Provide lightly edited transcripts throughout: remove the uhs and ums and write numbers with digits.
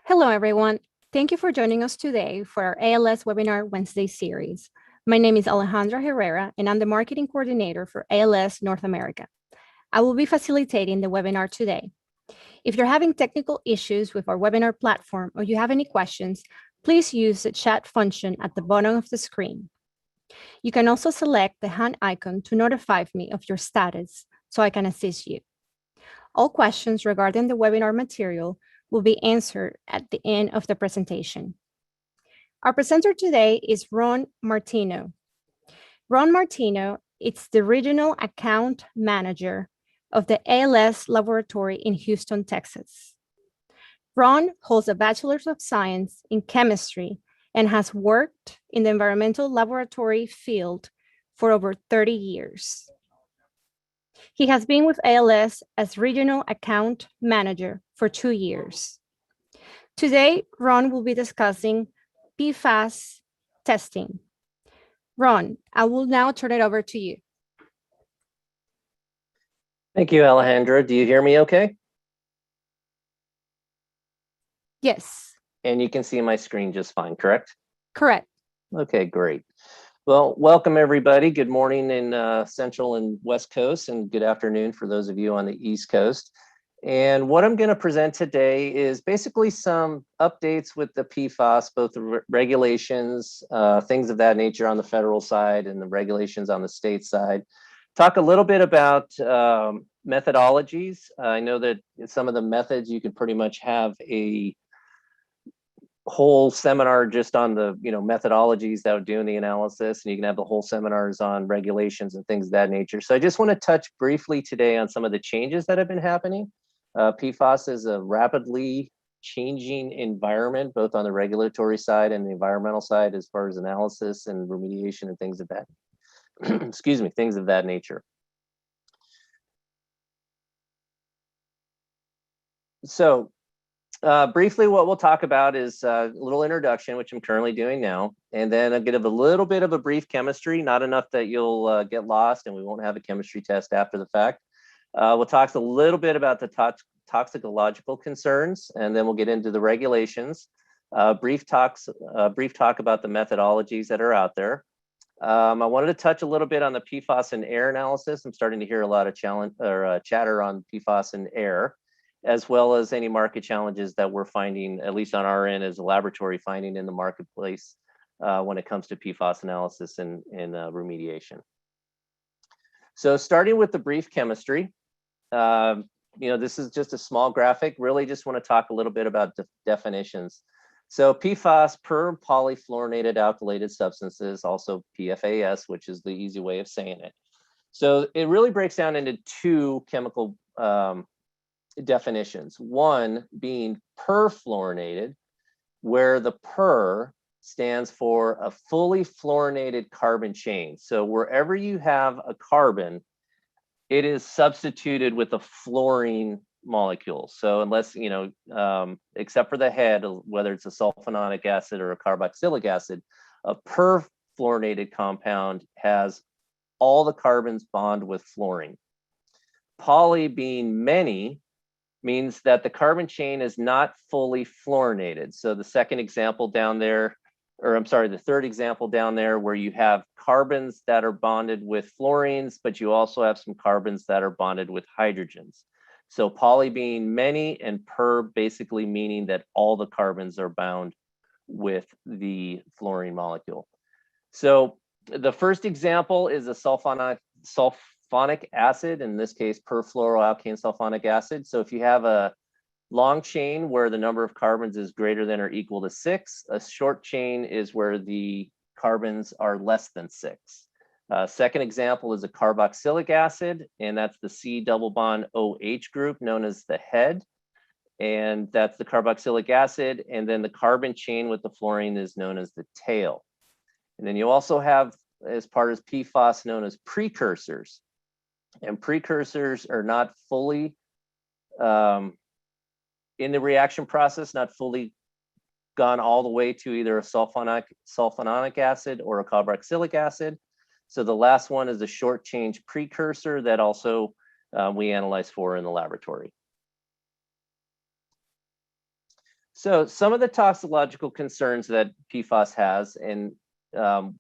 Hello, everyone. Thank you for joining us today for our ALS Webinar Wednesday series. My name is Alejandra Herrera, and I'm the Marketing Coordinator for ALS North America. I will be facilitating the webinar today. If you're having technical issues with our webinar platform or you have any questions, please use the chat function at the bottom of the screen. You can also select the hand icon to notify me of your status so I can assist you. All questions regarding the webinar material will be answered at the end of the presentation. Our presenter today is Ron Martino. Ron Martino is the Regional Account Manager of the ALS Laboratory in Houston, Texas. Ron holds a Bachelor's of Science in Chemistry and has worked in the environmental laboratory field for over 30 years. He has been with ALS as Regional Account Manager for 2 years. Today, Ron will be discussing PFAS testing. Ron, I will now turn it over to you. Thank you, Alejandra. Do you hear me okay? Yes. And you can see my screen just fine, correct? Correct. Okay, great. Well, welcome everybody. Good morning in Central and West Coast, and good afternoon for those of you on the East Coast. And what I'm going to present today is basically some updates with the PFAS, both the regulations, things of that nature on the federal side and the regulations on the state side. Talk a little bit about methodologies. I know that some of the methods you can pretty much have a whole seminar just on the methodologies that are doing the analysis, and you can have the whole seminars on regulations and things of that nature. So I just want to touch briefly today on some of the changes that have been happening. PFAS is a rapidly changing environment, both on the regulatory side and the environmental side, as far as analysis and remediation and things of that excuse me, things of that nature. So briefly, what we'll talk about is a little introduction, which I'm currently doing now, and then I'll give a little bit of a brief chemistry, not enough that you'll get lost and we won't have a chemistry test after the fact. We'll talk a little bit about the toxicological concerns, and then we'll get into the regulations. Brief talk about the methodologies that are out there. I wanted to touch a little bit on the PFAS and air analysis. I'm starting to hear a lot of chatter on PFAS and air, as well as any market challenges that we're finding, at least on our end as a laboratory, finding in the marketplace when it comes to PFAS analysis and remediation. So starting with the brief chemistry, this is just a small graphic. Really just want to talk a little bit about definitions. So PFAS, per polyfluorinated alkylated substances, also PFAS, which is the easy way of saying it. So it really breaks down into two chemical definitions. One being perfluorinated, where the per stands for a fully fluorinated carbon chain. So wherever you have a carbon, it is substituted with a fluorine molecule. So unless, except for the head, whether it's a sulfononic acid or a carboxylic acid, a perfluorinated compound has all the carbons bond with fluorine. Poly being many means that the carbon chain is not fully fluorinated. So the second example down there, the third example down there, where you have carbons that are bonded with fluorines, but you also have some carbons that are bonded with hydrogens. So poly being many and per basically meaning that all the carbons are bound with the fluorine molecule. So the first example is a sulfonic acid, in this case, perfluoroalkane sulfonic acid. So if you have a long chain where the number of carbons is greater than or equal to 6, a short chain is where the carbons are less than 6. Second example is a carboxylic acid, and that's the C double bond OH group known as the head. And that's the carboxylic acid. And then the carbon chain with the fluorine is known as the tail. And then you also have, as part of PFAS, known as precursors. And precursors are not fully in the reaction process, not fully gone all the way to either a sulfononic acid or a carboxylic acid. So the last one is a short chain precursor that also we analyze for in the laboratory. So some of the toxicological concerns that PFAS has, and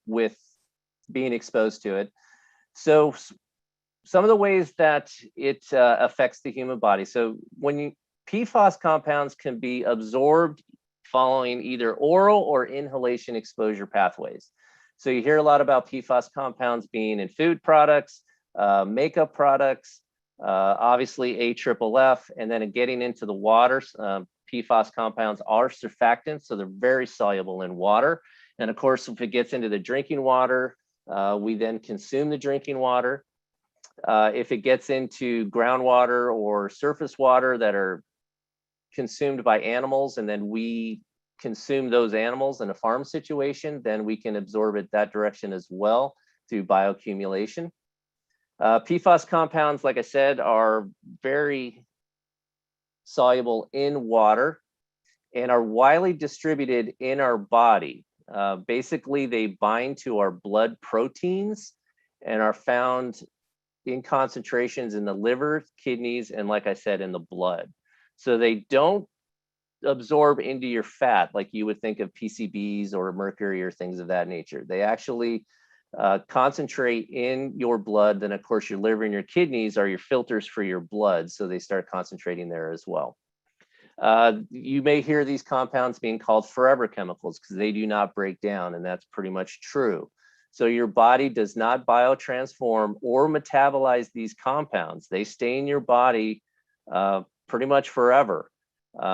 with being exposed to it. So some of the ways that it affects the human body. So when PFAS compounds can be absorbed following either oral or inhalation exposure pathways. So you hear a lot about PFAS compounds being in food products, makeup products, obviously AFFF, and then getting into the water. PFAS compounds are surfactants, so they're very soluble in water. And of course, if it gets into the drinking water, we then consume the drinking water. If it gets into groundwater or surface water that are consumed by animals, and then we consume those animals in a farm situation, then we can absorb it that direction as well through bioaccumulation. PFAS compounds, like I said, are very soluble in water and are widely distributed in our body. Basically, they bind to our blood proteins and are found in concentrations in the liver, kidneys, and like I said, in the blood. So they don't absorb into your fat like you would think of PCBs or mercury or things of that nature. They actually concentrate in your blood. Then of course your liver and your kidneys are your filters for your blood, so they start concentrating there as well. You may hear these compounds being called forever chemicals because they do not break down, and that's pretty much true. So your body does not biotransform or metabolize these compounds. They stay in your body pretty much forever.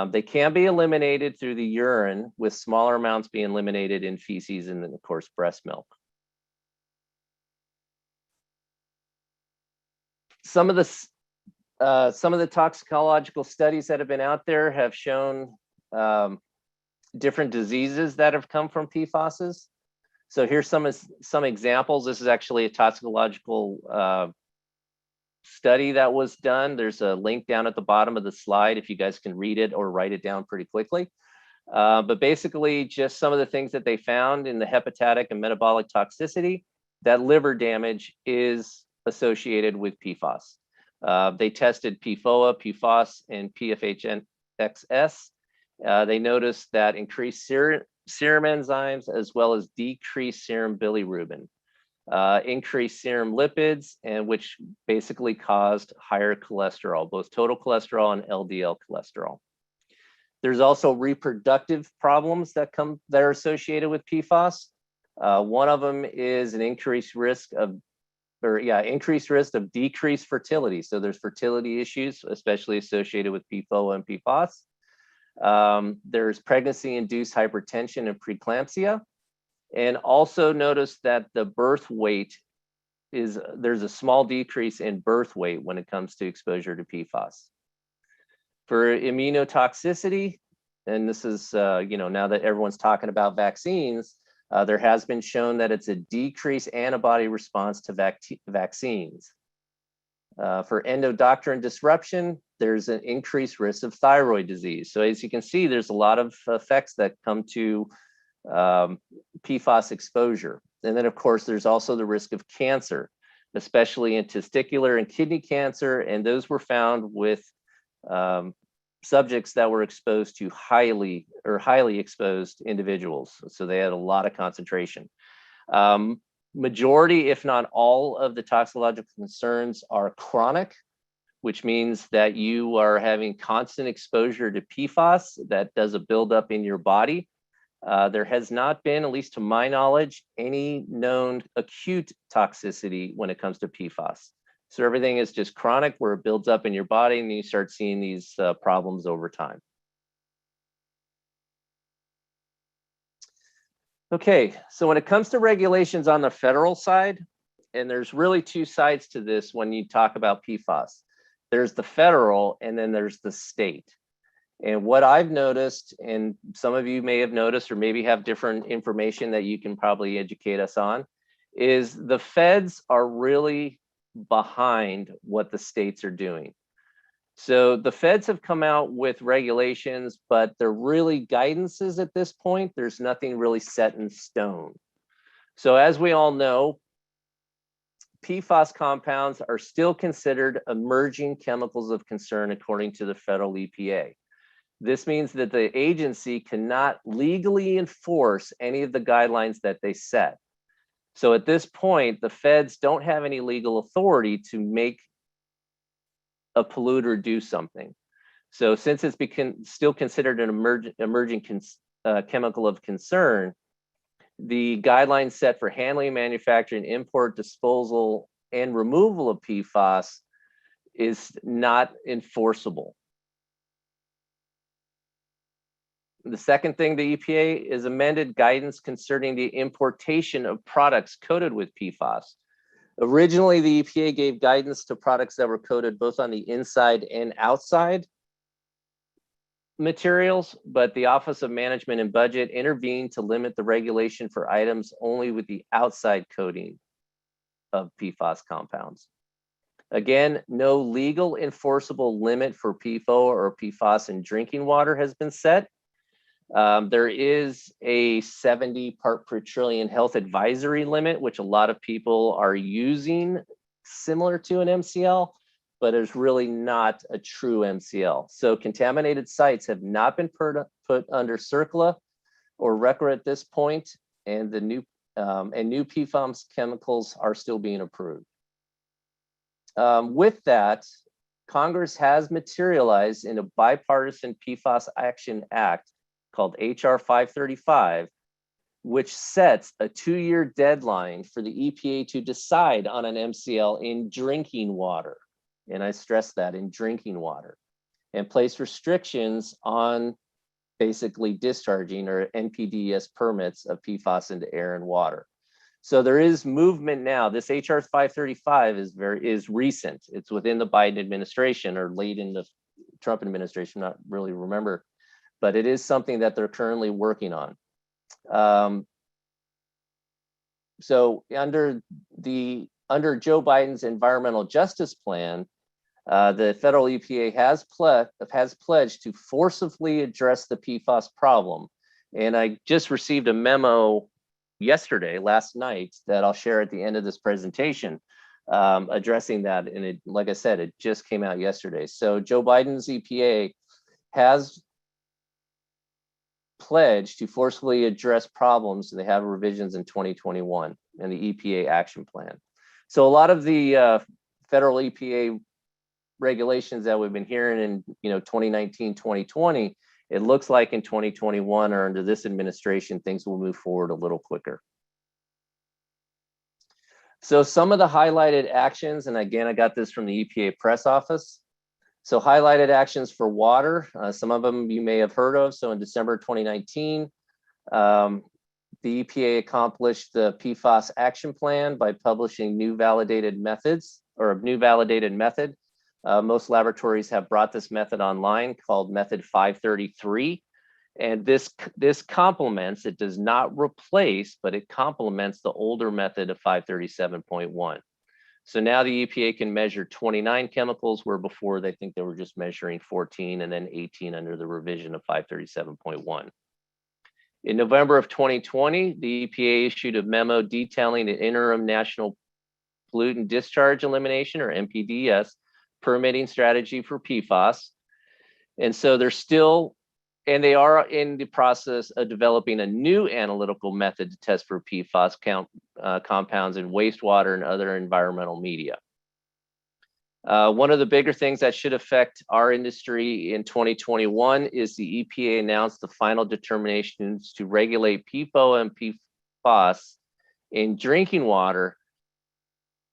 They can be eliminated through the urine, with smaller amounts being eliminated in feces and then of course breast milk. Some of the toxicological studies that have been out there have shown different diseases that have come from PFASs. So here's some examples. This is actually a toxicological study that was done. There's a link down at the bottom of the slide if you guys can read it or write it down pretty quickly. But basically just some of the things that they found in the hepatic and metabolic toxicity, that liver damage is associated with PFAS. They tested PFOA, PFAS, and PFHNXS. They noticed that increased serum enzymes as well as decreased serum bilirubin, increased serum lipids, and which basically caused higher cholesterol, both total cholesterol and LDL cholesterol. There's also reproductive problems that are associated with PFAS. One of them is an increased risk of decreased fertility. So there's fertility issues, especially associated with PFOA and PFAS. There's pregnancy-induced hypertension and preeclampsia. And also notice that the birth weight there's a small decrease in birth weight when it comes to exposure to PFAS. For immunotoxicity, and this is, now that everyone's talking about vaccines, there has been shown that it's a decreased antibody response to vaccines. For endocrine disruption, there's an increased risk of thyroid disease. So as you can see, there's a lot of effects that come to PFAS exposure. And then of course, there's also the risk of cancer, especially in testicular and kidney cancer. And those were found with subjects that were exposed to highly exposed individuals. So they had a lot of concentration. Majority, if not all, of the toxicological concerns are chronic, which means that you are having constant exposure to PFAS that does a buildup in your body. There has not been, at least to my knowledge, any known acute toxicity when it comes to PFAS. So everything is just chronic, where it builds up in your body and you start seeing these problems over time. Okay, so when it comes to regulations on the federal side, and there's really two sides to this when you talk about PFAS. There's the federal and then there's the state. And what I've noticed, and some of you may have noticed or maybe have different information that you can probably educate us on, is the feds are really behind what the states are doing. So the feds have come out with regulations, but they're really guidances at this point. There's nothing really set in stone. So as we all know, PFAS compounds are still considered emerging chemicals of concern according to the federal EPA. This means that the agency cannot legally enforce any of the guidelines that they set. So at this point, the feds don't have any legal authority to make a polluter do something. So since it's still considered an emerging chemical of concern, the guidelines set for handling, manufacturing, import, disposal, and removal of PFAS is not enforceable. The second thing, the EPA is amended guidance concerning the importation of products coated with PFAS. Originally, the EPA gave guidance to products that were coated both on the inside and outside materials, but the Office of Management and Budget intervened to limit the regulation for items only with the outside coating of PFAS compounds. Again, no legal enforceable limit for PFOA or PFAS in drinking water has been set. There is a 70 part per trillion health advisory limit, which a lot of people are using similar to an MCL, but it's really not a true MCL. So contaminated sites have not been put under CERCLA or RCRA at this point, and the new PFAS chemicals are still being approved. With that, Congress has materialized in a bipartisan PFAS Action Act called HR 535, which sets a 2-year deadline for the EPA to decide on an MCL in drinking water. And I stress that, in drinking water, and place restrictions on basically discharging or NPDES permits of PFAS into air and water. So there is movement now. This HR 535 is recent. It's within the Biden administration or late in the Trump administration, not really remember, but it is something that they're currently working on. So under Joe Biden's environmental justice plan, the federal EPA has pledged to forcibly address the PFAS problem. And I just received a memo last night, that I'll share at the end of this presentation, addressing that. And it, like I said, it just came out yesterday. So Joe Biden's EPA has pledged to forcefully address problems. They have revisions in 2021 and the EPA action plan. So a lot of the federal EPA regulations that we've been hearing in 2019, 2020, it looks like in 2021 or under this administration, things will move forward a little quicker. So some of the highlighted actions, and again, I got this from the EPA press office. So highlighted actions for water, some of them you may have heard of. So in December 2019, the EPA accomplished the PFAS action plan by publishing new validated methods, or a new validated method. Most laboratories have brought this method online, called method 533. And this complements, it does not replace, but it complements the older method of 537.1. So now the EPA can measure 29 chemicals, where before they think they were just measuring 14 and then 18 under the revision of 537.1. In November of 2020, the EPA issued a memo detailing the interim national pollutant discharge elimination, or NPDES, permitting strategy for PFAS. And so they are in the process of developing a new analytical method to test for PFAS compounds in wastewater and other environmental media. One of the bigger things that should affect our industry in 2021 is the EPA announced the final determinations to regulate PFOA and PFAS in drinking water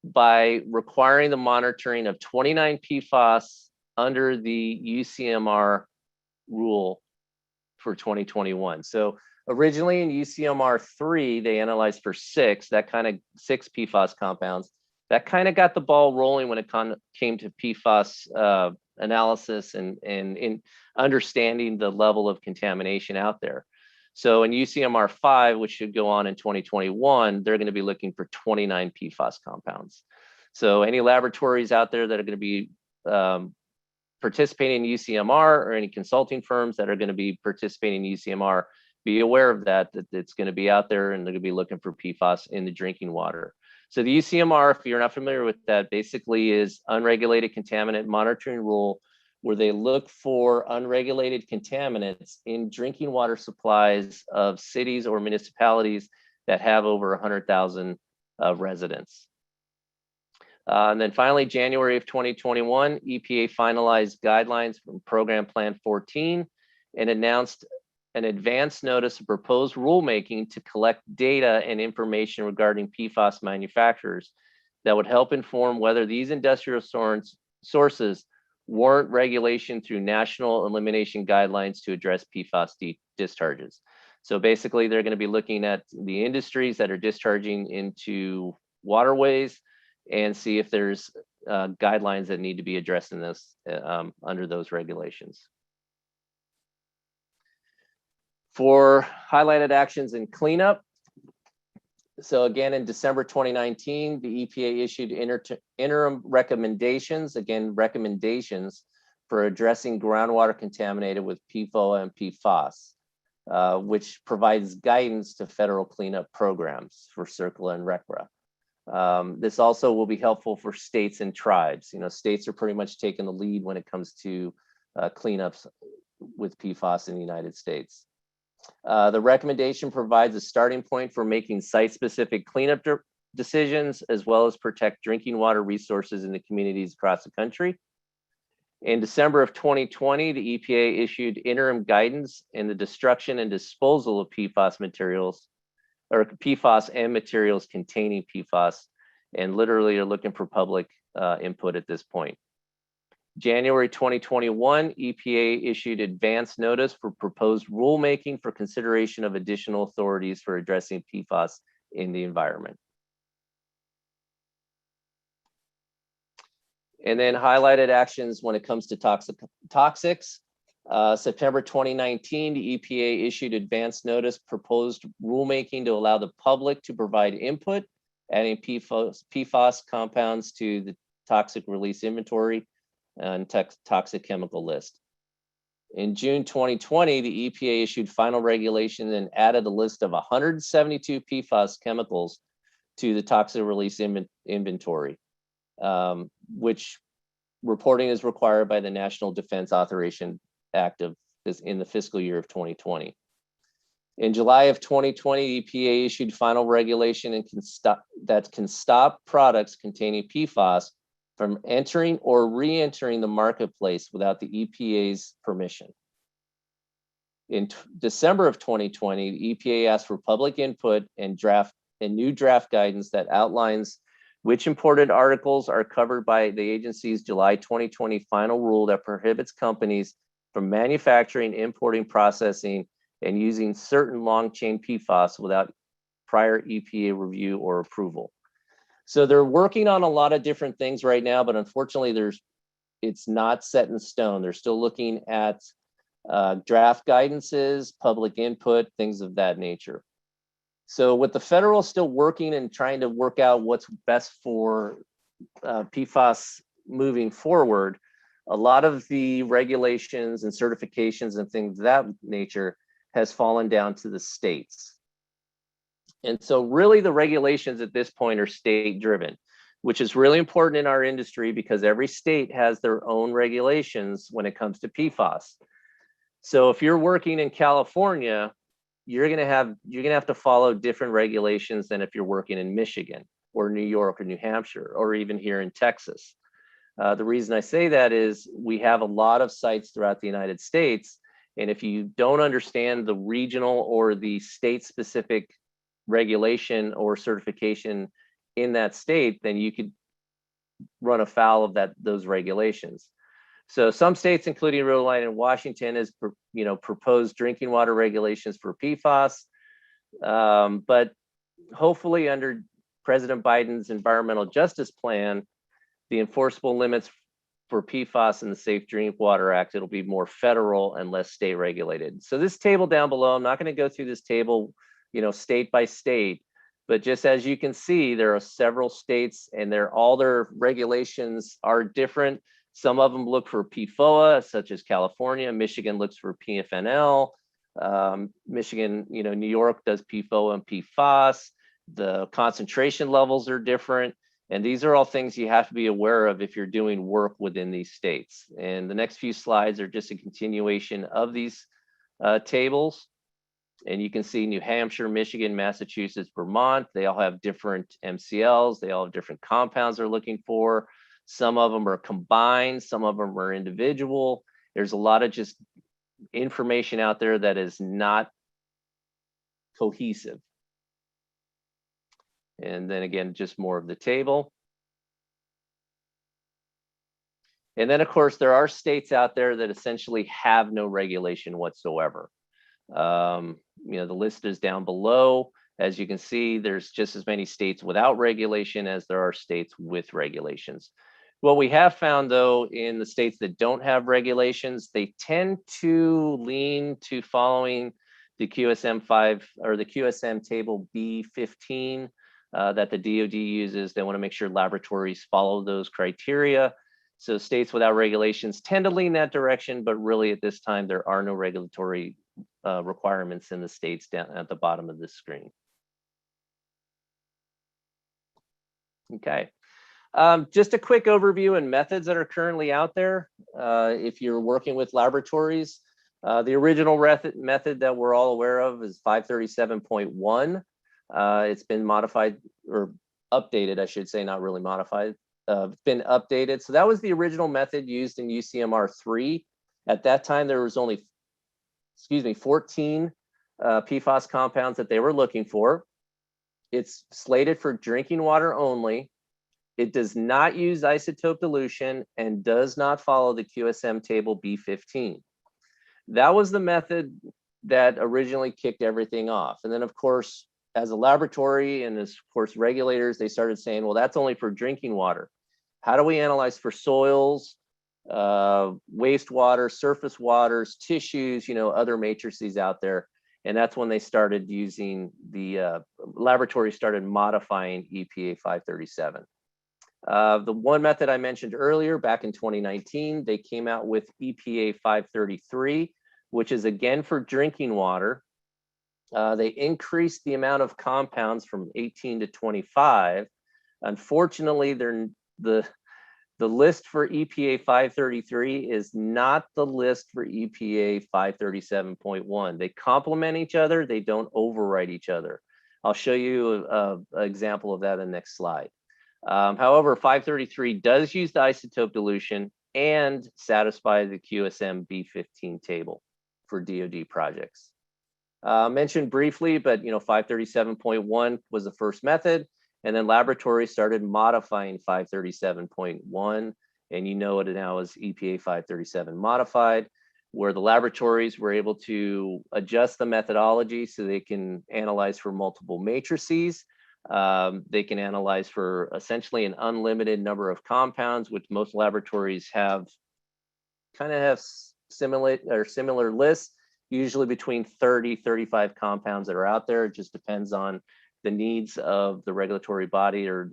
by requiring the monitoring of 29 PFAS under the UCMR rule for 2021. So originally in UCMR 3, they analyzed for 6 PFAS compounds. That kind of got the ball rolling when it came to PFAS analysis and in understanding the level of contamination out there. So in UCMR 5, which should go on in 2021, they're going to be looking for 29 PFAS compounds. So any laboratories out there that are going to be participating in UCMR, or any consulting firms that are going to be participating in UCMR, be aware of that it's going to be out there, and they're going to be looking for PFAS in the drinking water. So the UCMR, if you're not familiar with that, basically is unregulated contaminant monitoring rule, where they look for unregulated contaminants in drinking water supplies of cities or municipalities that have over 100,000 residents. And then finally, January of 2021, EPA finalized guidelines from Program Plan 14 and announced an advance notice of proposed rulemaking to collect data and information regarding PFAS manufacturers that would help inform whether these industrial sources warrant regulation through national elimination guidelines to address PFAS discharges. So basically, they're going to be looking at the industries that are discharging into waterways and see if there's guidelines that need to be addressed in this under those regulations. For highlighted actions in cleanup, so again, in December 2019, the EPA issued interim recommendations, again, recommendations for addressing groundwater contaminated with PFOA and PFAS, which provides guidance to federal cleanup programs for CERCLA and RCRA. This also will be helpful for states and tribes. You know, states are pretty much taking the lead when it comes to cleanups with PFAS in the United States. The recommendation provides a starting point for making site-specific cleanup decisions, as well as protect drinking water resources in the communities across the country. In December of 2020, the EPA issued interim guidance in the destruction and disposal of PFAS materials, or PFAS and materials containing PFAS, and literally are looking for public input at this point. January 2021, EPA issued advance notice for proposed rulemaking for consideration of additional authorities for addressing PFAS in the environment. And then highlighted actions when it comes to toxics. September 2019, the EPA issued advance notice proposed rulemaking to allow the public to provide input, adding PFAS compounds to the toxic release inventory and toxic chemical list. In June 2020, the EPA issued final regulation and added a list of 172 PFAS chemicals to the toxic release inventory, which reporting is required by the National Defense Authorization Act in the fiscal year of 2020. In July of 2020, EPA issued final regulation that can stop products containing PFAS from entering or re-entering the marketplace without the EPA's permission. In December of 2020, the EPA asked for public input and new draft guidance that outlines which imported articles are covered by the agency's July 2020 final rule that prohibits companies from manufacturing, importing, processing, and using certain long-chain PFAS without prior EPA review or approval. So they're working on a lot of different things right now, but unfortunately, it's not set in stone. They're still looking at draft guidances, public input, things of that nature. So with the federal still working and trying to work out what's best for PFAS moving forward, a lot of the regulations and certifications and things of that nature has fallen down to the states. And so really the regulations at this point are state driven, which is really important in our industry because every state has their own regulations when it comes to PFAS. So if you're working in California, you're gonna have to follow different regulations than if you're working in Michigan or New York or New Hampshire, or even here in Texas. The reason I say that is we have a lot of sites throughout the United States, and if you don't understand the regional or the state specific regulation or certification in that state, then you could run afoul of those regulations. So some states, including Rhode Island and Washington, has proposed drinking water regulations for PFAS, but hopefully under President Biden's environmental justice plan, the enforceable limits for PFAS in the Safe Drinking Water Act, it'll be more federal and less state regulated. So this table down below, I'm not going to go through this table, state by state, but just as you can see, there are several states and all their regulations are different. Some of them look for PFOA, such as California. Michigan looks for PFNL. Michigan, New York does PFOA and PFAS. The concentration levels are different. And these are all things you have to be aware of if you're doing work within these states. And the next few slides are just a continuation of these tables. And you can see New Hampshire, Michigan, Massachusetts, Vermont, they all have different MCLs. They all have different compounds they're looking for. Some of them are combined, some of them are individual. There's a lot of just information out there that is not cohesive. And then again, just more of the table. And then of course, there are states out there that essentially have no regulation whatsoever. You know, the list is down below. As you can see, there's just as many states without regulation as there are states with regulations. What we have found though, in the states that don't have regulations, they tend to lean to following the QSM-5 or the QSM table B15 that the DoD uses. They want to make sure laboratories follow those criteria. So states without regulations tend to lean that direction, but really at this time, there are no regulatory requirements in the states down at the bottom of this screen. Okay. Just a quick overview and methods that are currently out there. If you're working with laboratories, the original method that we're all aware of is 537.1. It's been modified or updated, I should say, not really modified. It's been updated. So that was the original method used in UCMR 3. At that time, there was only, 14 PFAS compounds that they were looking for. It's slated for drinking water only. It does not use isotope dilution and does not follow the QSM table B15. That was the method that originally kicked everything off. And then of course, as a laboratory and as of course regulators, they started saying, well, that's only for drinking water. How do we analyze for soils, wastewater, surface waters, tissues, you know, other matrices out there? And that's when they started using the laboratory started modifying EPA 537. The one method I mentioned earlier, back in 2019, they came out with EPA 533, which is again for drinking water. They increased the amount of compounds from 18 to 25. Unfortunately, the list for EPA 533 is not the list for EPA 537.1. They complement each other. They don't overwrite each other. I'll show you an example of that in the next slide. However, 533 does use the isotope dilution and satisfy the QSM B15 table for DoD projects. Mentioned briefly, but you know, 537.1 was the first method, and then laboratories started modifying 537.1, and you know it now as EPA 537 modified, where the laboratories were able to adjust the methodology so they can analyze for multiple matrices. They can analyze for essentially an unlimited number of compounds, which most laboratories have similar lists, usually between 30, 35 compounds that are out there. It just depends on the needs of the regulatory body or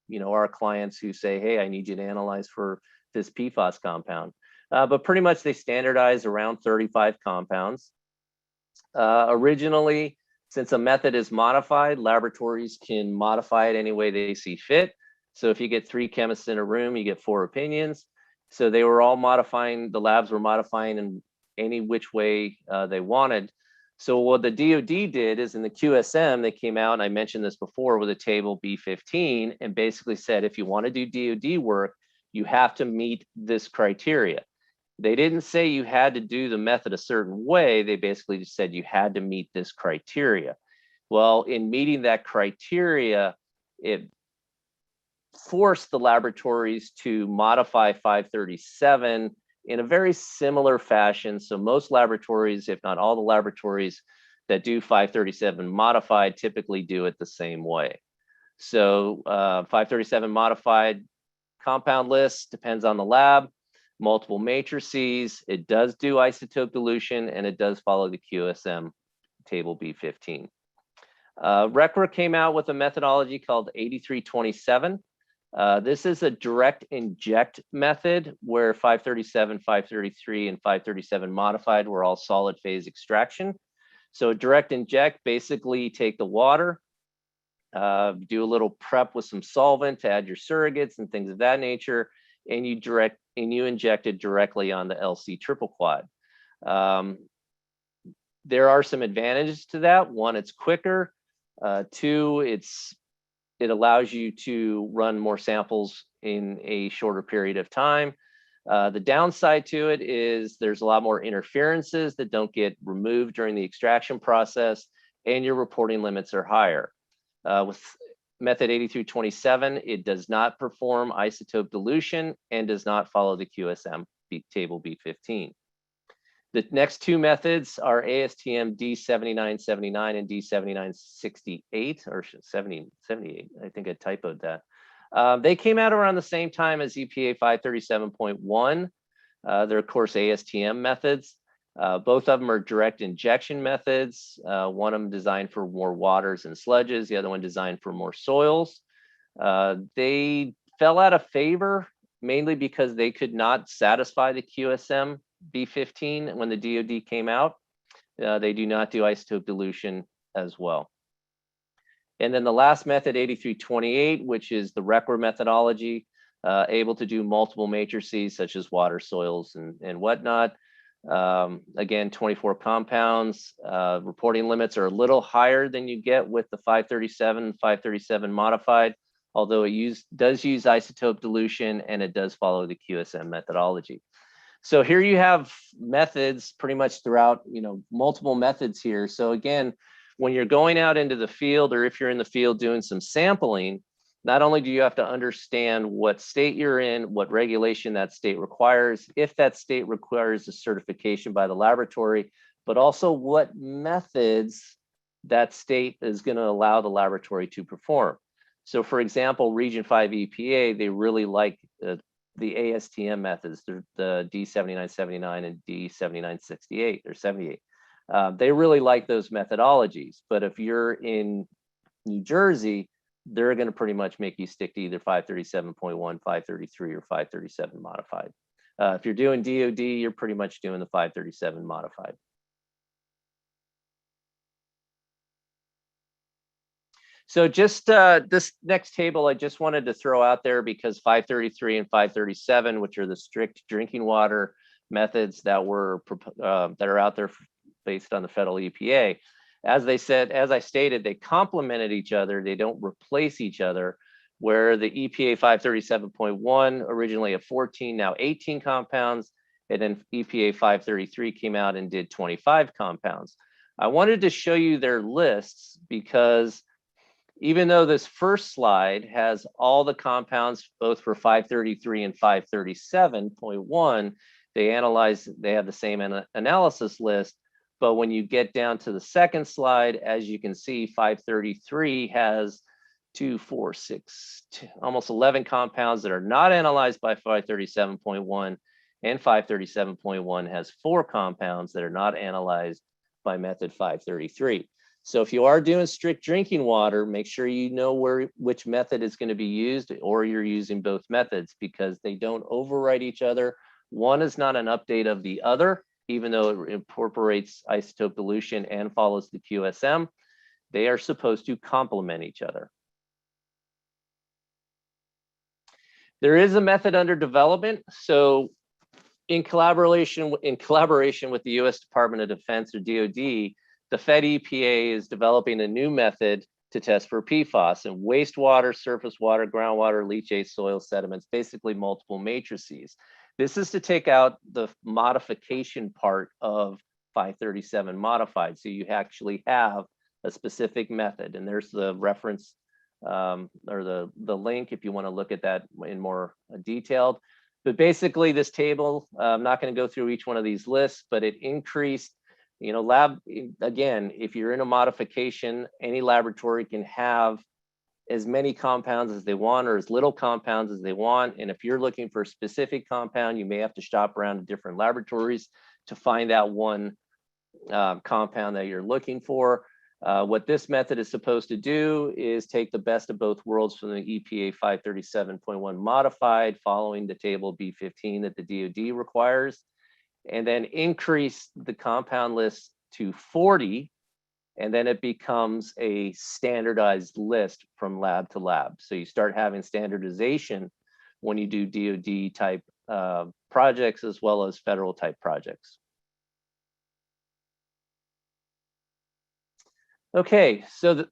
you know, our clients who say, hey, I need you to analyze for this PFAS compound. But pretty much they standardize around 35 compounds. Originally, since a method is modified, laboratories can modify it any way they see fit. So if you get 3 chemists in a room, you get 4 opinions. So they were all modifying, the labs were modifying in any which way they wanted. So what the DoD did is in the QSM, they came out, and I mentioned this before, with a table B15, and basically said, if you want to do DoD work, you have to meet this criteria. They didn't say you had to do the method a certain way. They basically just said you had to meet this criteria. Well, in meeting that criteria, it forced the laboratories to modify 537 in a very similar fashion. So most laboratories, if not all the laboratories that do 537 modified, typically do it the same way. So 537 modified compound list depends on the lab, multiple matrices. It does do isotope dilution, and it does follow the QSM table B15. RCRA came out with a methodology called 8327. This is a direct inject method where 537, 533, and 537 modified were all solid phase extraction. So direct inject, basically take the water, do a little prep with some solvent to add your surrogates and things of that nature, and you inject it directly on the LC triple quad. There are some advantages to that. One, it's quicker. Two, it allows you to run more samples in a shorter period of time. The downside to it is there's a lot more interferences that don't get removed during the extraction process, and your reporting limits are higher. With method 8327, it does not perform isotope dilution and does not follow the QSM table B15. The next two methods are ASTM D7979 and D7968, or 78. I think I typoed that. They came out around the same time as EPA 537.1. They're, of course, ASTM methods. Both of them are direct injection methods. One of them designed for more waters and sludges, the other one designed for more soils. They fell out of favor mainly because they could not satisfy the QSM B15 when the DoD came out. They do not do isotope dilution as well. And then the last method, 8328, which is the Reckler methodology, able to do multiple matrices such as water, soils, and whatnot. Again, 24 compounds. Reporting limits are a little higher than you get with the 537 modified, although it does use isotope dilution, and it does follow the QSM methodology. So here you have methods pretty much throughout, multiple methods here. So again, when you're going out into the field, or if you're in the field doing some sampling, not only do you have to understand what state you're in, what regulation that state requires, if that state requires a certification by the laboratory, but also what methods that state is going to allow the laboratory to perform. So for example, Region 5 EPA, they really like the ASTM methods, the D7979 and D7968 or 78. They really like those methodologies, but if you're in New Jersey, they're going to pretty much make you stick to either 537.1, 533, or 537 modified. If you're doing DoD, you're pretty much doing the 537 modified. So just this next table, I just wanted to throw out there because 533 and 537, which are the strict drinking water methods that are out there based on the federal EPA, as I stated, they complemented each other. They don't replace each other. Where the EPA 537.1 originally had 14, now 18 compounds, and then EPA 533 came out and did 25 compounds. I wanted to show you their lists because even though this first slide has all the compounds, both for 533 and 537.1, they have the same analysis list. But when you get down to the second slide, as you can see, 533 has 2, 4, 6, almost 11 compounds that are not analyzed by 537.1, and 537.1 has 4 compounds that are not analyzed by method 533. So if you are doing strict drinking water, make sure you know which method is going to be used, or you're using both methods, because they don't overwrite each other. One is not an update of the other, even though it incorporates isotope dilution and follows the QSM. They are supposed to complement each other. There is a method under development. So in collaboration with the U.S. Department of Defense, or DoD, the Fed EPA is developing a new method to test for PFAS in wastewater, surface water, groundwater, leachate, soil sediments, basically multiple matrices. This is to take out the modification part of 537 modified. So you actually have a specific method, and there's the reference or the link if you want to look at that in more detailed. But basically this table, I'm not going to go through each one of these lists, but it increased, again, if you're in a modification, any laboratory can have as many compounds as they want or as little compounds as they want. And if you're looking for a specific compound, you may have to shop around to different laboratories to find that one compound that you're looking for. What this method is supposed to do is take the best of both worlds from the EPA 537.1 modified, following the table B15 that the DoD requires, and then increase the compound list to 40 and then it becomes a standardized list from lab to lab. So you start having standardization when you do DoD type projects as well as federal type projects. Okay, so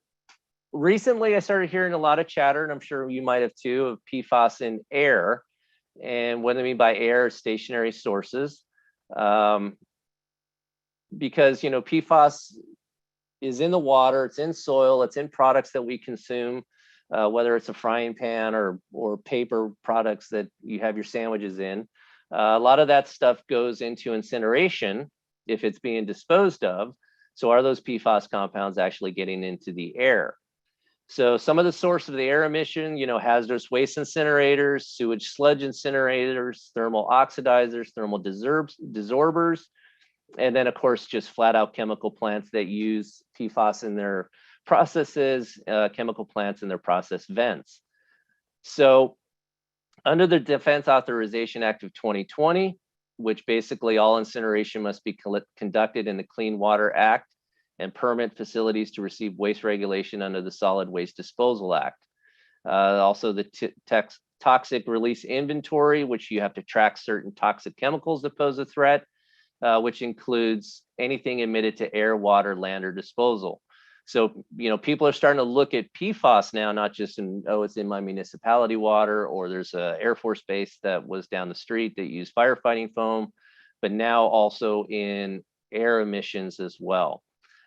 recently I started hearing a lot of chatter, and I'm sure you might have too, of PFAS in air. And what I mean by air is stationary sources. Because, you know, PFAS is in the water, it's in soil, it's in products that we consume, whether it's a frying pan or paper products that you have your sandwiches in. A lot of that stuff goes into incineration if it's being disposed of. So are those PFAS compounds actually getting into the air? So some of the source of the air emission, you know, hazardous waste incinerators, sewage sludge incinerators, thermal oxidizers, thermal desorbers, and then of course just flat out chemical plants that use PFAS in their processes, chemical plants in their process vents. So under the Defense Authorization Act of 2020, which basically all incineration must be conducted in the Clean Water Act and permit facilities to receive waste regulation under the Solid Waste Disposal Act. Also the toxic release inventory, which you have to track certain toxic chemicals that pose a threat, which includes anything emitted to air, water, land, or disposal. So, you know, people are starting to look at PFAS now, not just in, oh, it's in my municipality water, or there's an Air Force base that was down the street that used firefighting foam, but now also in air emissions as well.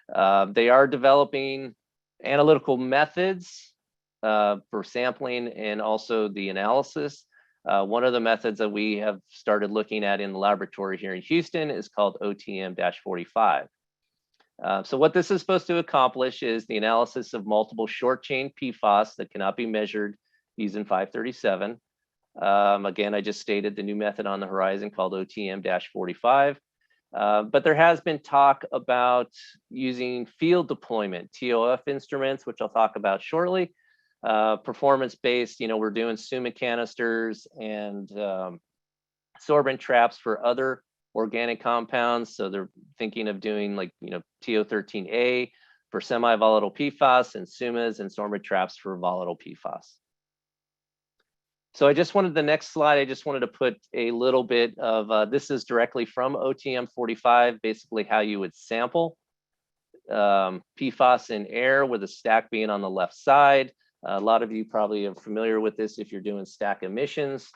They are developing analytical methods for sampling and also the analysis. One of the methods that we have started looking at in the laboratory here in Houston is called OTM-45. So what this is supposed to accomplish is the analysis of multiple short chain PFAS that cannot be measured using 537. Again, I just stated the new method on the horizon called OTM-45. But there has been talk about using field deployment, TOF instruments, which I'll talk about shortly. Performance-based, you know, we're doing SUMA canisters and sorbent traps for other organic compounds. So they're thinking of doing like, you know, TO13A for semi-volatile PFAS and SUMAs and sorbent traps for volatile PFAS. So I just wanted the next slide. I just wanted to put a little bit of, this is directly from OTM-45, basically how you would sample PFAS in air with a stack being on the left side. A lot of you probably are familiar with this if you're doing stack emissions.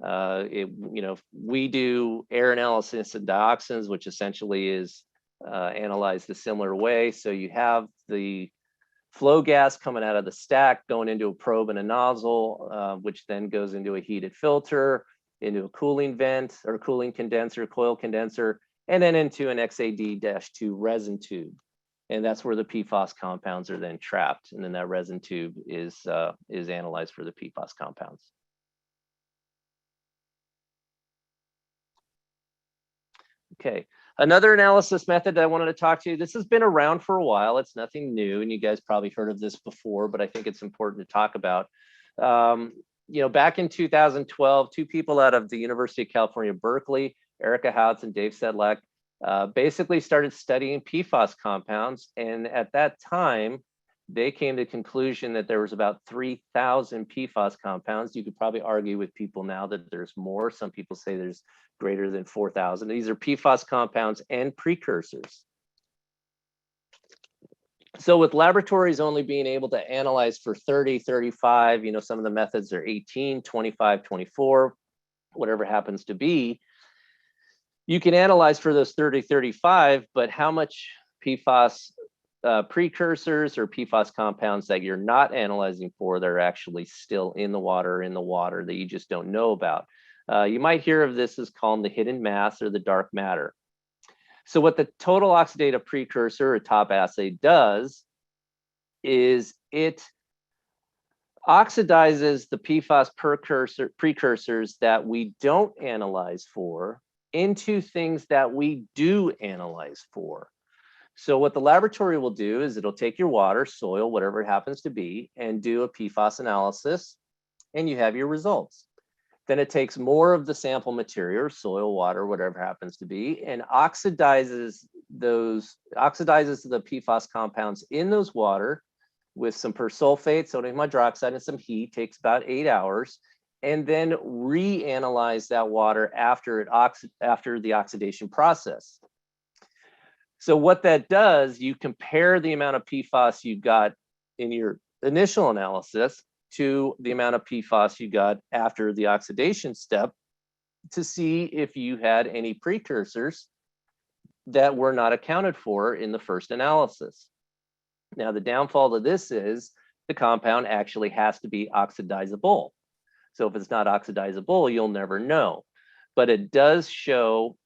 You know, we do air analysis and dioxins, which essentially is analyzed a similar way. So you have the flow gas coming out of the stack going into a probe and a nozzle, which then goes into a heated filter, into a cooling vent or cooling condenser, coil condenser, and then into an XAD-2 resin tube. And that's where the PFAS compounds are then trapped. And then that resin tube is analyzed for the PFAS compounds. Okay, another analysis method that I wanted to talk to you, this has been around for a while. It's nothing new, and you guys probably heard of this before, but I think it's important to talk about. You know, back in 2012, two people out of the University of California, Berkeley, Erica Houts and Dave Sedlak, basically started studying PFAS compounds. And at that time, they came to the conclusion that there was about 3,000 PFAS compounds. You could probably argue with people now that there's more. Some people say there's greater than 4,000. These are PFAS compounds and precursors. So with laboratories only being able to analyze for 30, 35, you know, some of the methods are 18, 25, 24, whatever happens to be, you can analyze for those 30, 35, but how much PFAS precursors or PFAS compounds that you're not analyzing for that are actually still in the water that you just don't know about. You might hear of this as called the hidden mass or the dark matter. So what the total oxidative precursor or TOF assay does is it oxidizes the PFAS precursors that we don't analyze for into things that we do analyze for. So what the laboratory will do is it'll take your water, soil, whatever it happens to be, and do a PFAS analysis, and you have your results. Then it takes more of the sample material, soil, water, whatever happens to be, and oxidizes oxidizes the PFAS compounds in those water with some persulfate, sodium hydroxide, and some heat. Takes about 8 hours, and then reanalyze that water after the oxidation process. So what that does, you compare the amount of PFAS you got in your initial analysis to the amount of PFAS you got after the oxidation step to see if you had any precursors that were not accounted for in the first analysis. Now, the downfall of this is the compound actually has to be oxidizable. So if it's not oxidizable, you'll never know. But it does show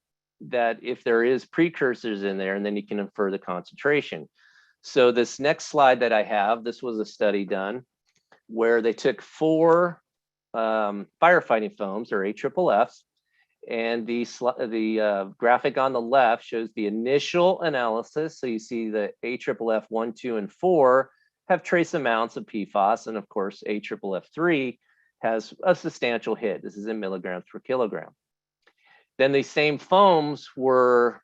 that if there is precursors in there, and then you can infer the concentration. So this next slide that I have, this was a study done where they took 4 firefighting foams, or AFFFs, and the graphic on the left shows the initial analysis. So you see the AFFF 1, 2, and 4 have trace amounts of PFAS, and of course AFFF 3 has a substantial hit. This is in milligrams per kilogram. Then the same foams were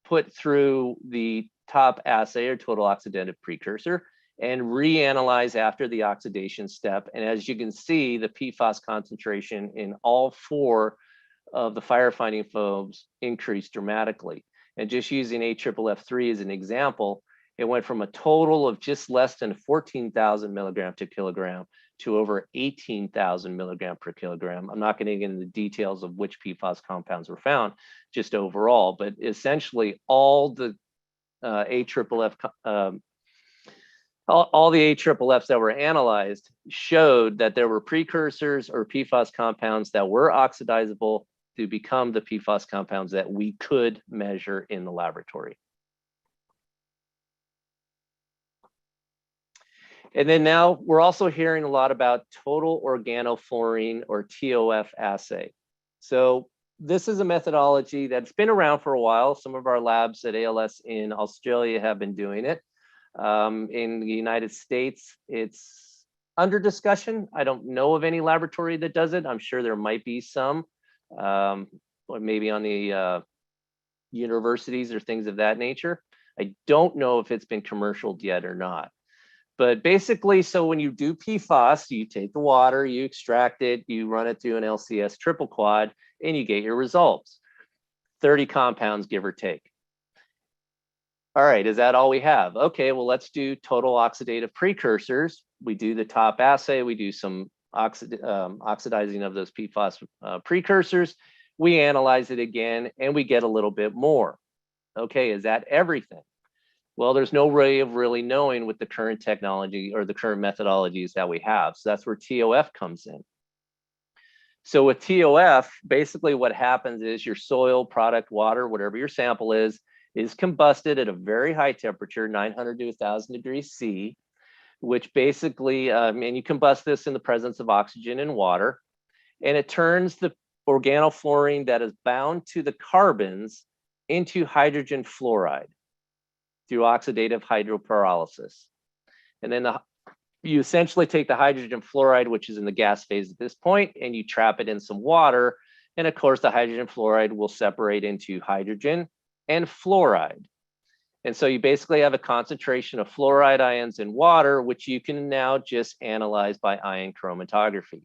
put through the top assay, or total oxidative precursor, and reanalyzed after the oxidation step. And as you can see, the PFAS concentration in all 4 of the firefighting foams increased dramatically. And just using AFFF 3 as an example, it went from a total of just less than 14,000 milligrams per kilogram to over 18,000 milligrams per kilogram. I'm not going to get into the details of which PFAS compounds were found, just overall, but essentially all the all the AFFFs that were analyzed showed that there were precursors or PFAS compounds that were oxidizable to become the PFAS compounds that we could measure in the laboratory. And then now we're also hearing a lot about total organofluorine, or TOF assay. So this is a methodology that's been around for a while. Some of our labs at ALS in Australia have been doing it. In the United States, it's under discussion. I don't know of any laboratory that does it. I'm sure there might be some, or maybe on the universities or things of that nature. I don't know if it's been commercialed yet or not. But basically, so when you do PFAS, you take the water, you extract it, you run it through an LCS triple quad, and you get your results. 30 compounds, give or take. All right, is that all we have? Okay, well, let's do total oxidative precursors. We do the top assay, we do some oxidizing of those PFAS precursors. We analyze it again, and we get a little bit more. Okay, is that everything? Well, there's no way of really knowing with the current technology or the current methodologies that we have. So that's where TOF comes in. So with TOF, basically what happens is your soil, product, water, whatever your sample is combusted at a very high temperature, 900 to 1,000 degrees C, which basically, and you combust this in the presence of oxygen and water, and it turns the organofluorine that is bound to the carbons into hydrogen fluoride through oxidative hydropyrolysis. And then you essentially take the hydrogen fluoride, which is in the gas phase at this point, and you trap it in some water. And of course, the hydrogen fluoride will separate into hydrogen and fluoride. And so you basically have a concentration of fluoride ions in water, which you can now just analyze by ion chromatography,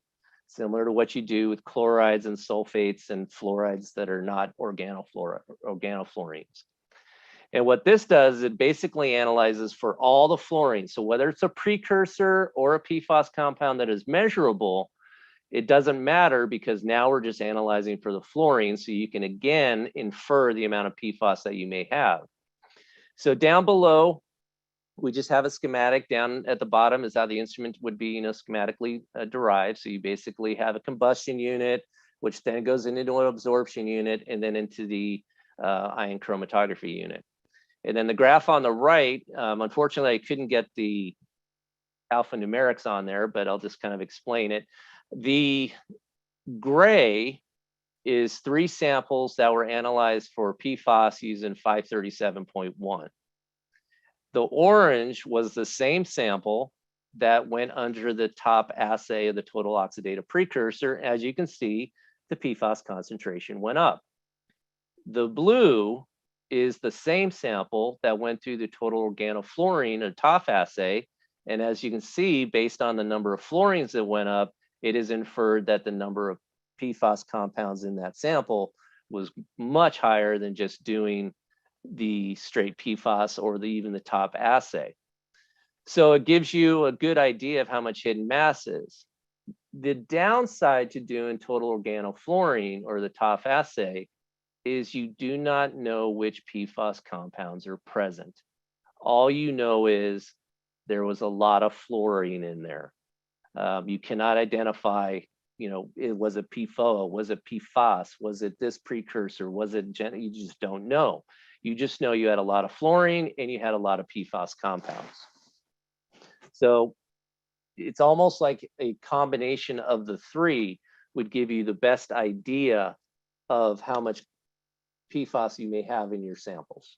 similar to what you do with chlorides and sulfates and fluorides that are not organofluorines. And what this does is it basically analyzes for all the fluorine. So whether it's a precursor or a PFAS compound that is measurable, it doesn't matter, because now we're just analyzing for the fluorine, so you can again infer the amount of PFAS that you may have. So down below, we just have a schematic. Down at the bottom is how the instrument would be, schematically derived. So you basically have a combustion unit, which then goes into an absorption unit, and then into the ion chromatography unit. And then the graph on the right, unfortunately, I couldn't get the alphanumerics on there, but I'll just kind of explain it. The gray is 3 samples that were analyzed for PFAS using 537.1. The orange was the same sample that went under the top assay of the total oxidative precursor. As you can see, the PFAS concentration went up. The blue is the same sample that went through the total organofluorine or TOF assay. And as you can see, based on the number of fluorines that went up, it is inferred that the number of PFAS compounds in that sample was much higher than just doing the straight PFAS or even the TOF assay. So it gives you a good idea of how much hidden mass is. The downside to doing total organofluorine or the TOF assay is you do not know which PFAS compounds are present. All you know is there was a lot of fluorine in there. You cannot identify, it was a PFOA, was it PFAS, was it this precursor, was it, you just don't know. You just know you had a lot of fluorine and you had a lot of PFAS compounds. So it's almost like a combination of the three would give you the best idea of how much PFAS you may have in your samples.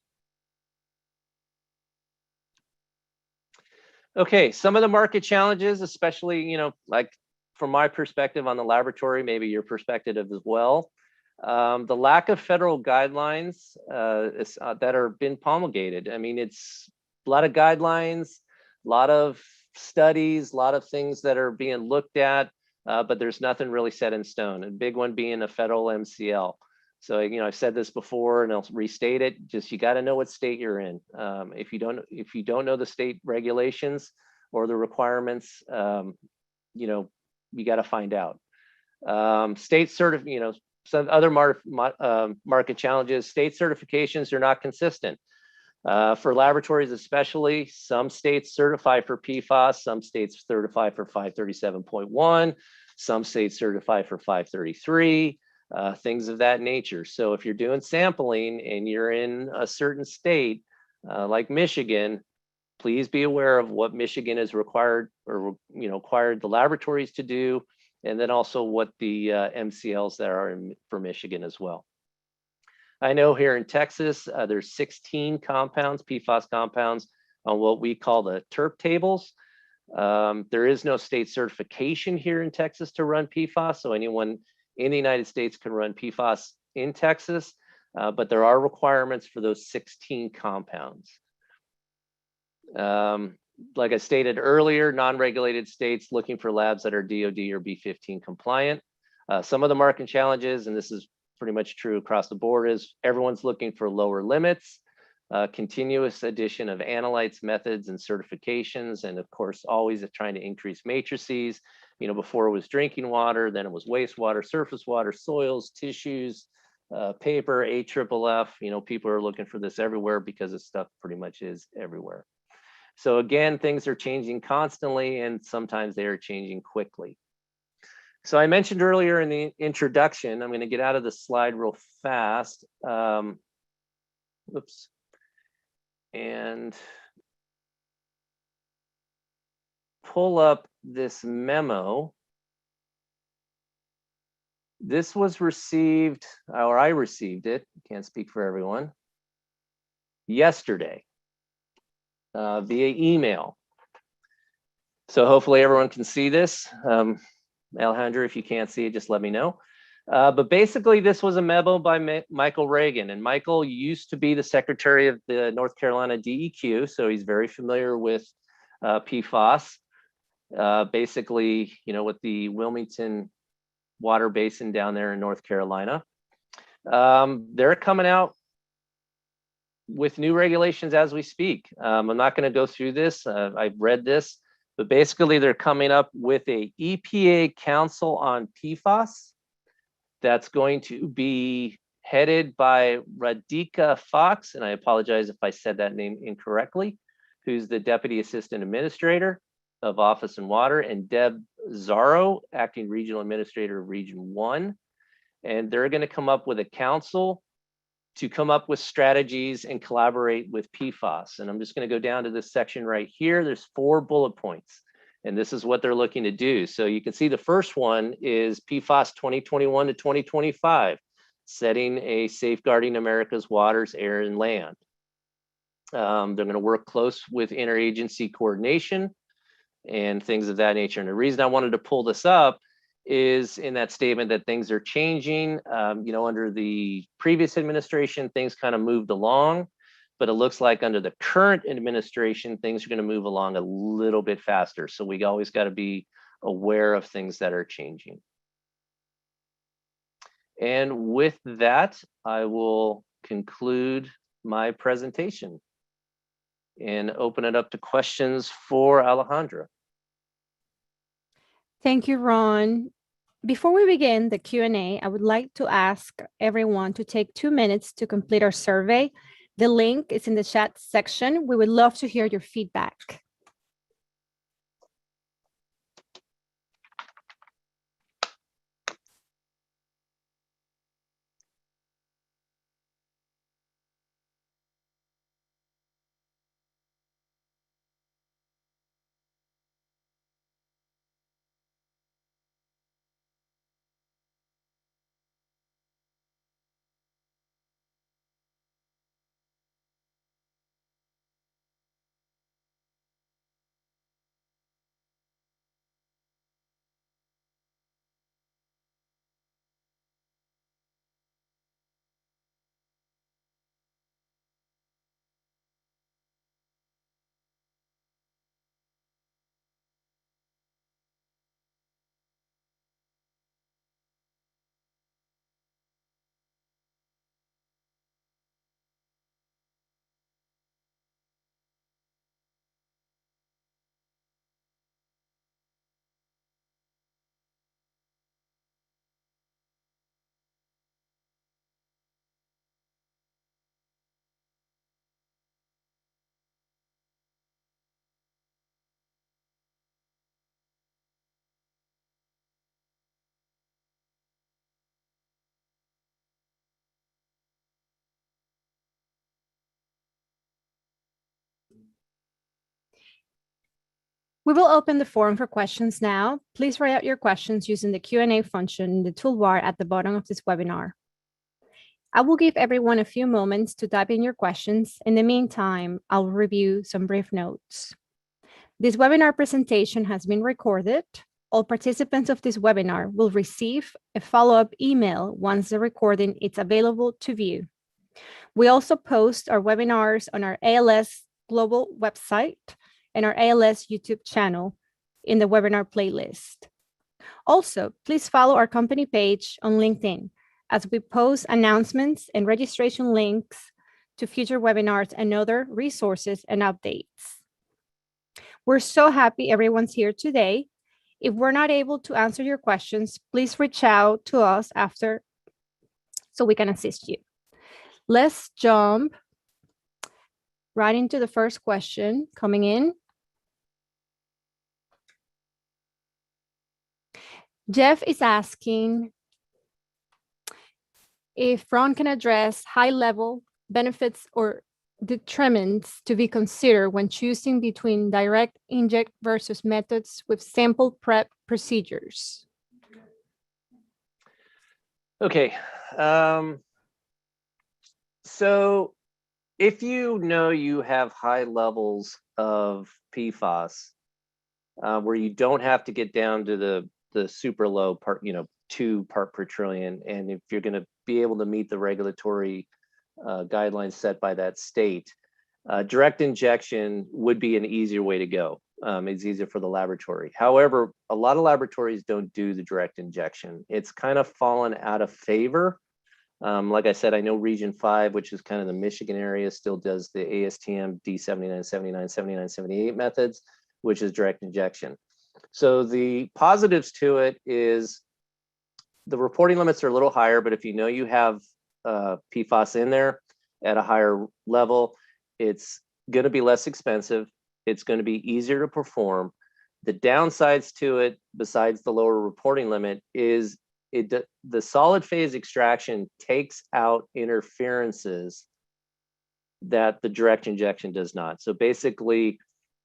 Okay, some of the market challenges, especially, like from my perspective on the laboratory, maybe your perspective as well. The lack of federal guidelines that are been promulgated. I mean, it's a lot of guidelines, a lot of studies, a lot of things that are being looked at, but there's nothing really set in stone. A big one being a federal MCL. So, I've said this before and I'll restate it, just you got to know what state you're in. If you don't know the state regulations or the requirements, you got to find out. State some other market challenges, state certifications are not consistent. For laboratories especially, some states certify for PFAS, some states certify for 537.1, some states certify for 533. Things of that nature. So if you're doing sampling and you're in a certain state like Michigan, please be aware of what Michigan is required or required the laboratories to do, and then also what the MCLs that are for Michigan as well. I know here in Texas, there's 16 compounds, PFAS compounds, on what we call the TERP tables. There is no state certification here in Texas to run PFAS, so anyone in the United States can run PFAS in Texas, but there are requirements for those 16 compounds. Like I stated earlier, non-regulated states looking for labs that are DOD or B15 compliant. Some of the market challenges, and this is pretty much true across the board, is everyone's looking for lower limits, continuous addition of analytes, methods, and certifications, and of course, always trying to increase matrices. Before it was drinking water, then it was wastewater, surface water, soils, tissues, paper, AFFF. People are looking for this everywhere because this stuff pretty much is everywhere. So again, things are changing constantly, and sometimes they are changing quickly. So I mentioned earlier in the introduction, I'm going to get out of the slide real fast. Oops. And pull up this memo. This was received, or I received it, can't speak for everyone, yesterday via email. So hopefully everyone can see this. Alejandro, if you can't see it, just let me know. But basically, this was a memo by Michael Reagan, and Michael used to be the secretary of the North Carolina DEQ, so he's very familiar with PFAS. Basically, with the Wilmington water basin down there in North Carolina. They're coming out with new regulations as we speak. I'm not going to go through this. I've read this, but basically they're coming up with a EPA Council on PFAS that's going to be headed by Radhika Fox, and I apologize if I said that name incorrectly, who's the Deputy Assistant Administrator of Office and Water, and Deb Zaro, Acting Regional Administrator of Region 1. And they're going to come up with a council to come up with strategies and collaborate with PFAS. And I'm just going to go down to this section right here. There's 4 bullet points, and this is what they're looking to do. So you can see the first one is PFAS 2021 to 2025, setting a safeguarding America's waters, air, and land. They're going to work close with interagency coordination and things of that nature. And the reason I wanted to pull this up is in that statement that things are changing. Under the previous administration, things kind of moved along, but it looks like under the current administration, things are going to move along a little bit faster. So we always got to be aware of things that are changing. And with that, I will conclude my presentation and open it up to questions for Alejandra. Thank you, Ron. Before we begin the Q&A, I would like to ask everyone to take 2 minutes to complete our survey. The link is in the chat section. We would love to hear your feedback. We will open the forum for questions now. Please write out your questions using the Q&A function in the toolbar at the bottom of this webinar. I will give everyone a few moments to type in your questions. In the meantime, I'll review some brief notes. This webinar presentation has been recorded. All participants of this webinar will receive a follow-up email once the recording is available to view. We also post our webinars on our ALS Global website and our ALS YouTube channel in the webinar playlist. Also, please follow our company page on LinkedIn as we post announcements and registration links to future webinars and other resources and updates. We're so happy everyone's here today. If we're not able to answer your questions, please reach out to us after so we can assist you. Let's jump right into the first question coming in. Jeff is asking if Ron can address high-level benefits or detriments to be considered when choosing between direct inject versus methods with sample prep procedures. Okay. So if you know you have high levels of PFAS, where you don't have to get down to the super low part, 2 part per trillion, and if you're going to be able to meet the regulatory guidelines set by that state, direct injection would be an easier way to go. It's easier for the laboratory. However, a lot of laboratories don't do the direct injection. It's kind of fallen out of favor. Like I said, I know Region 5, which is kind of the Michigan area, still does the ASTM D79, 79, 79, 78 methods, which is direct injection. So the positives to it is the reporting limits are a little higher, but if you know you have PFAS in there at a higher level, it's going to be less expensive. It's going to be easier to perform. The downsides to it, besides the lower reporting limit, is the solid phase extraction takes out interferences that the direct injection does not. So basically,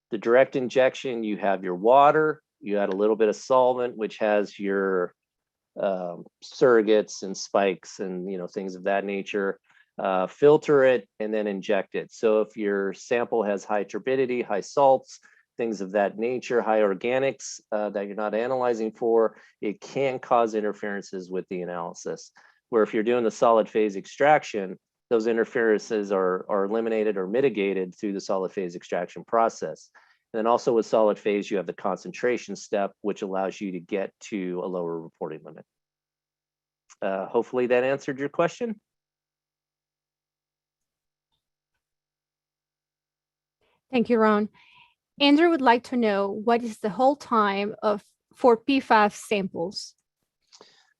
the direct injection, you have your water, you add a little bit of solvent, which has your surrogates and spikes and things of that nature, filter it and then inject it. So if your sample has high turbidity, high salts, things of that nature, high organics that you're not analyzing for, it can cause interferences with the analysis. Where if you're doing the solid phase extraction, those interferences are eliminated or mitigated through the solid phase extraction process. And then also with solid phase, you have the concentration step, which allows you to get to a lower reporting limit. Hopefully that answered your question. Thank you, Ron. Andrew would like to know what is the hold time for PFAS samples?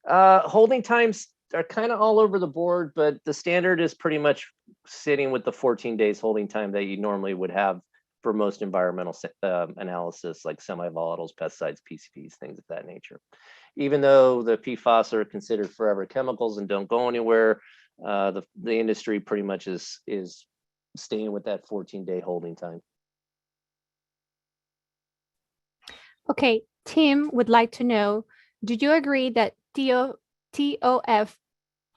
Holding times are kind of all over the board, but the standard is pretty much sitting with the 14 days holding time that you normally would have for most environmental analysis, like semi-volatiles, pesticides, PCBs, things of that nature. Even though the PFAS are considered forever chemicals and don't go anywhere, the industry pretty much is staying with that 14-day holding time. Okay, Tim would like to know, do you agree that TOF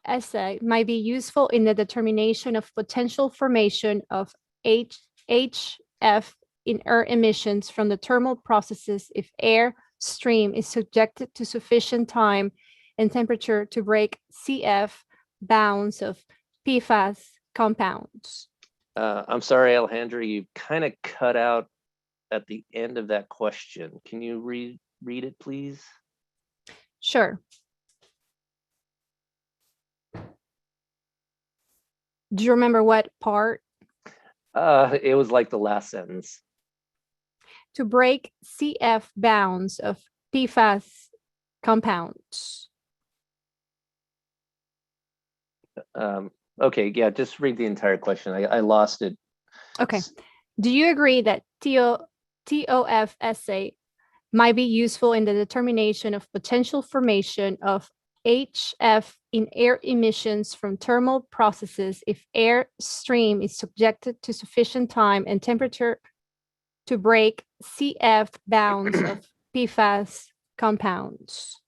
assay might be useful in the determination of potential formation of HF in air emissions from the thermal processes if air stream is subjected to sufficient time and temperature to break CF bounds of PFAS compounds? I'm sorry, Alejandra, you kind of cut out at the end of that question. Can you read it, please? Sure. Do you remember what part? It was like the last sentence. To break CF bounds of PFAS compounds. Okay, yeah, just read the entire question. I lost it. Okay. Do you agree that TOF assay might be useful in the determination of potential formation of HF in air emissions from thermal processes if air stream is subjected to sufficient time and temperature to break CF bounds of PFAS compounds?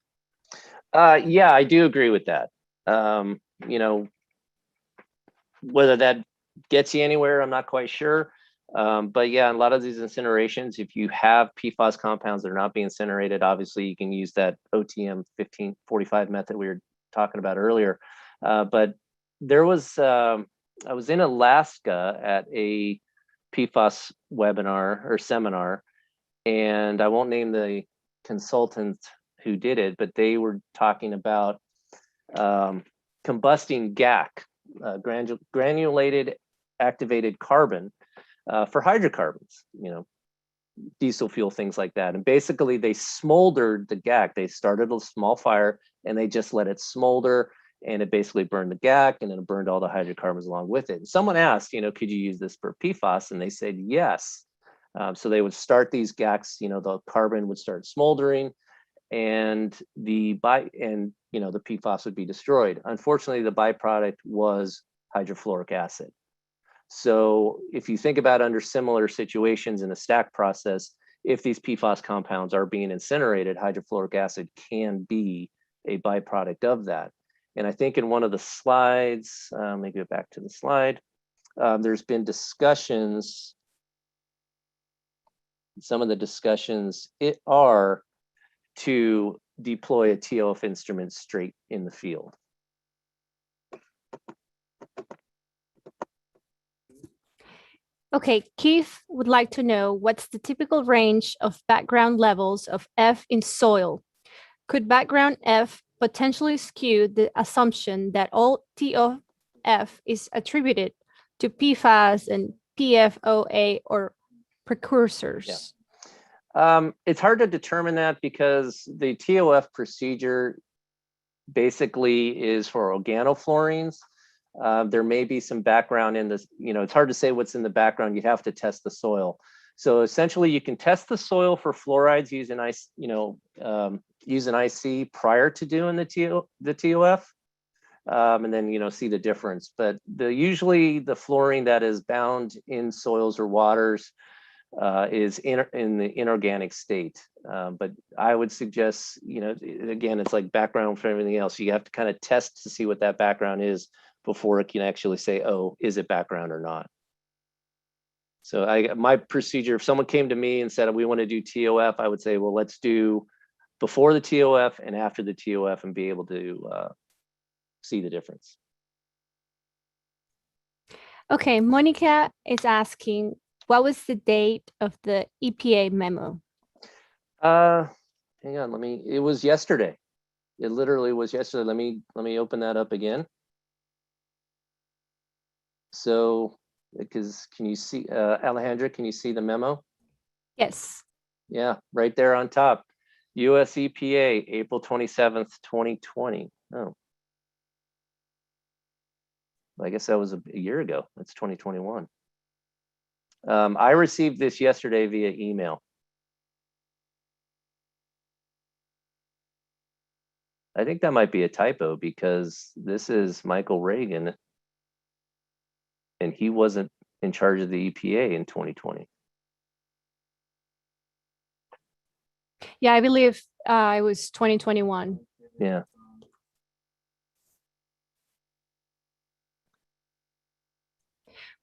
Yeah, I do agree with that. You know, whether that gets you anywhere, I'm not quite sure. But yeah, in a lot of these incinerations, if you have PFAS compounds that are not being incinerated, obviously you can use that OTM 1545 method we were talking about earlier. But there was, I was in Alaska at a PFAS webinar or seminar, and I won't name the consultant who did it, but they were talking about combusting GAC, granulated activated carbon, for hydrocarbons, you know, diesel fuel, things like that. And basically they smoldered the GAC. They started a small fire and they just let it smolder, and it basically burned the GAC, and then it burned all the hydrocarbons along with it. And someone asked, you know, could you use this for PFAS? And they said yes. So they would start these GACs, you know, the carbon would start smoldering, and the PFAS would be destroyed. Unfortunately, the byproduct was hydrofluoric acid. So if you think about under similar situations in a stack process, if these PFAS compounds are being incinerated, hydrofluoric acid can be a byproduct of that. And I think in one of the slides, let me go back to the slide, there's been discussions. Some of the discussions are to deploy a TOF instrument straight in the field. Okay, Keith would like to know what's the typical range of background levels of F in soil? Could background F potentially skew the assumption that all TOF is attributed to PFAS and PFOA or precursors? Yeah. It's hard to determine that because the TOF procedure basically is for organofluorines. There may be some background in this, you know, it's hard to say what's in the background. You'd have to test the soil. So essentially you can test the soil for fluorides using using IC prior to doing the TOF, and then, you know, see the difference. But usually the fluorine that is bound in soils or waters is in the inorganic state. But I would suggest, you know, again, it's like background for everything else. You have to kind of test to see what that background is before it can actually say, oh, is it background or not? So my procedure, if someone came to me and said, we want to do TOF, I would say, well, let's do before the TOF and after the TOF and be able to see the difference. Okay, Monica is asking, what was the date of the EPA memo? Hang on, it was yesterday. It literally was yesterday. Let me open that up again. So, because can you see, Alejandra, can you see the memo? Yes. Yeah, right there on top. US EPA, April 27th, 2020. Oh. I guess that was a year ago. That's 2021. I received this yesterday via email. I think that might be a typo because this is Michael Reagan and he wasn't in charge of the EPA in 2020. Yeah, I believe it was 2021. Yeah.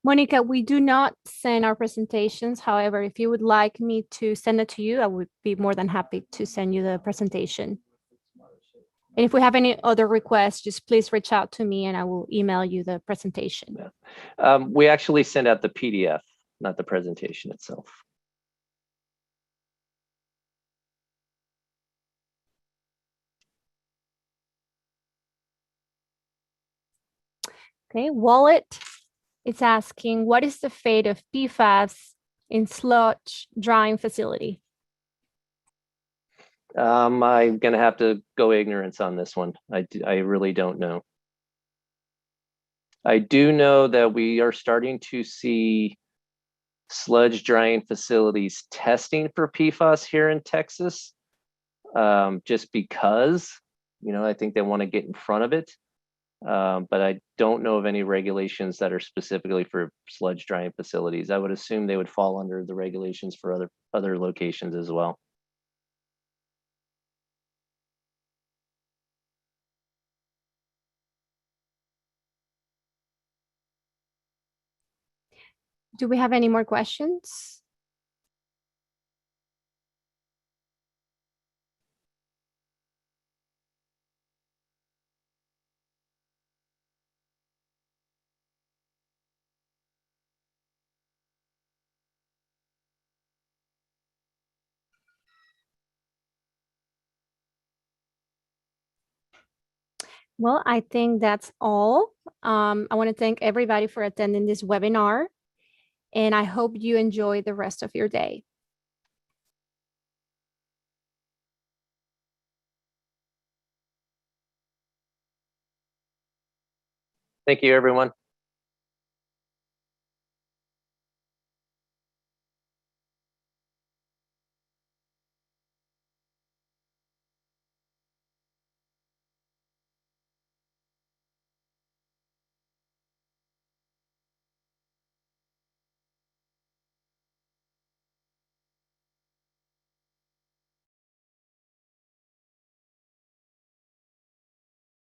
Monica, we do not send our presentations. However, if you would like me to send it to you, I would be more than happy to send you the presentation. And if we have any other requests, just please reach out to me and I will email you the presentation. Yeah. We actually send out the PDF, not the presentation itself. Okay, Wallet is asking, what is the fate of PFAS in sludge drying facility? I'm going to have to go ignorance on this one. I really don't know. I do know that we are starting to see sludge drying facilities testing for PFAS here in Texas, just because, I think they want to get in front of it. But I don't know of any regulations that are specifically for sludge drying facilities. I would assume they would fall under the regulations for other locations as well. Do we have any more questions? Well, I think that's all. I want to thank everybody for attending this webinar, and I hope you enjoy the rest of your day. Thank you, everyone.